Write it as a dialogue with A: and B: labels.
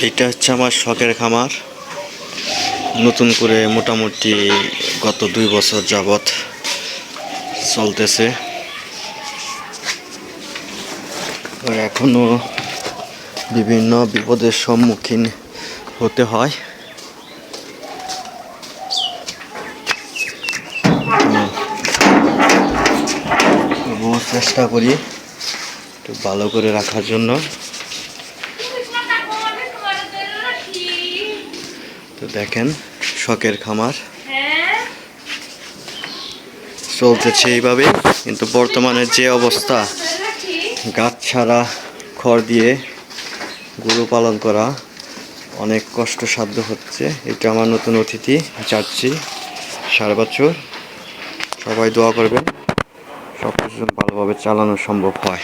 A: এটা হচ্ছে আমার শখের খামার। নতুন করে মোটামুটি গত 2 বছর যাবত চলতেছে। এখনো বিভিন্ন বিপদের সম্মুখীন হতে হয়। তবুও চেষ্টা করি একটু ভালো করে রাখার জন্য। তো দেখেন শখের খামার চলতেছে এইভাবে, কিন্তু বর্তমানে যে অবস্থা, গাছ ছাড়া খড় দিয়ে গরু পালন করা অনেক কষ্টসাধ্য হচ্ছে। এটা আমার নতুন অতিথি যাচ্ছি 7.5 বছর। সবাই দোয়া করবেন সব কিছু ভালোভাবে চালানো সম্ভব হয়।